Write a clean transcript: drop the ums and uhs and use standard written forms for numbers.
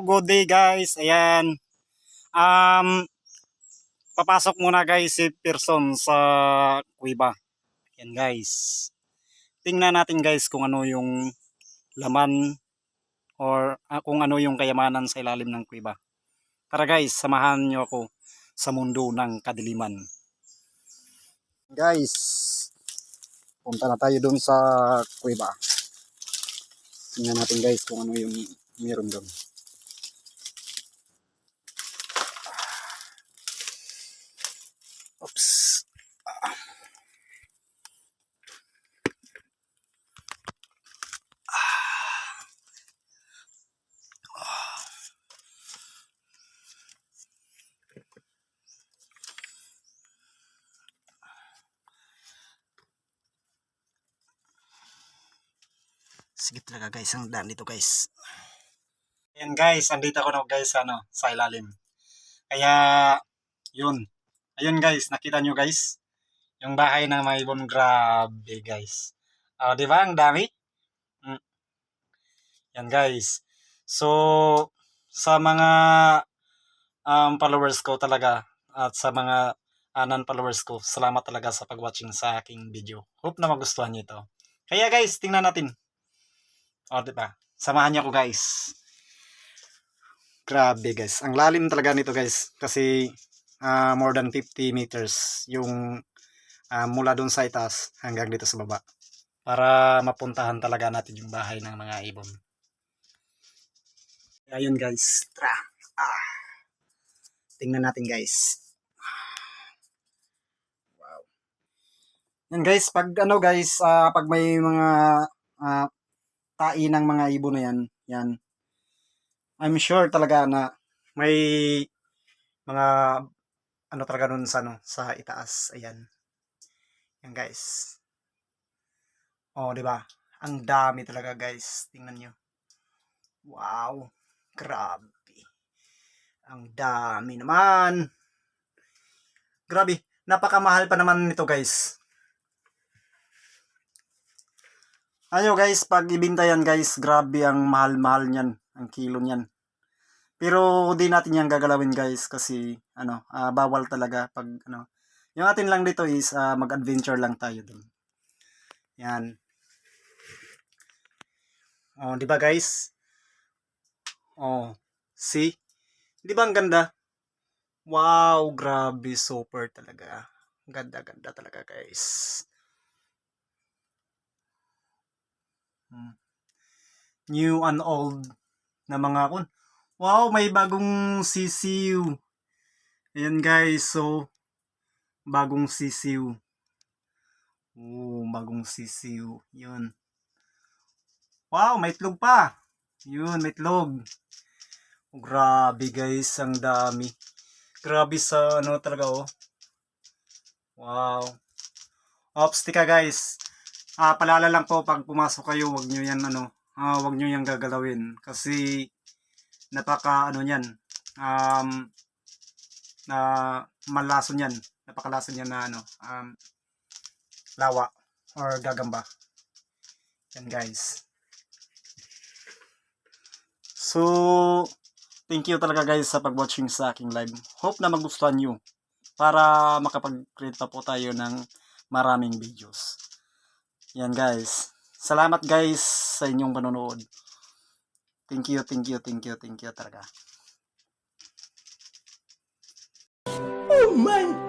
good day guys. Ayan. Papasok muna guys si Pearson sa kuweba. Ayan guys. Tingnan natin guys kung ano yung laman or kung ano yung kayamanan sa ilalim ng kuweba. Tara guys, samahan niyo ako sa mundo ng kadiliman. Guys, punta na tayo dun sa kuweba. Tingnan natin guys kung ano yung meron dun. Oops. Sige talaga guys, ang daan dito guys. Ayan guys, andito ako na guys sa ilalim. Kaya, yun. Ayun guys, nakita nyo guys. Yung bahay ng mga ibon, grabe guys. Di ba? Ang dami. Yan guys. So, sa mga followers ko talaga at sa mga non-followers ko, salamat talaga sa pag-watching sa aking video. Hope na magustuhan nyo ito. Kaya guys, tingnan natin. Diba? Samahan niyo ako guys. Grabe guys. Ang lalim talaga nito guys. Kasi more than 50 meters yung mula dun sa itaas hanggang dito sa baba. Para mapuntahan talaga natin yung bahay ng mga ibon. Ayun guys. Tara. Tingnan natin guys. Wow. Yan guys. Pag guys. Pag may mga tai ng mga ibon na yan. I'm sure talaga na may mga talaga nun sa itaas. Ayan. Yan guys. Di ba? Ang dami talaga guys. Tingnan nyo. Wow. Grabe. Ang dami naman. Grabe. Napakamahal pa naman nito guys. Ano guys, pag ibinta yan guys, grabe ang mahal-mahal niyan. Ang kilo niyan. Pero di natin yan gagalawin guys kasi bawal talaga pag yung atin lang dito is mag-adventure lang tayo dun. Yan. Di ba guys? See? Di ba ang ganda? Wow, grabe, super talaga. Ganda-ganda talaga guys. New and old na mga kun. Wow, may bagong sisiw. Ayan guys, so bagong sisiw. Bagong sisiw. Yun. Wow, may itlog pa. Yun, may itlog. Grabe guys, ang dami. Grabe sa talaga Wow. Ops, tika guys. Paalala lang po pag pumasok kayo, wag nyo yan wag nyo yan gagalawin kasi napaka niyan na malason yan, napakalason yan na lawa or gagamba yan guys. So thank you talaga guys sa pag-watching sa aking live. Hope na magustuhan nyo para makapag-create pa po tayo ng maraming videos. Yan guys. Salamat guys sa inyong panonood. Thank you talaga. Oh my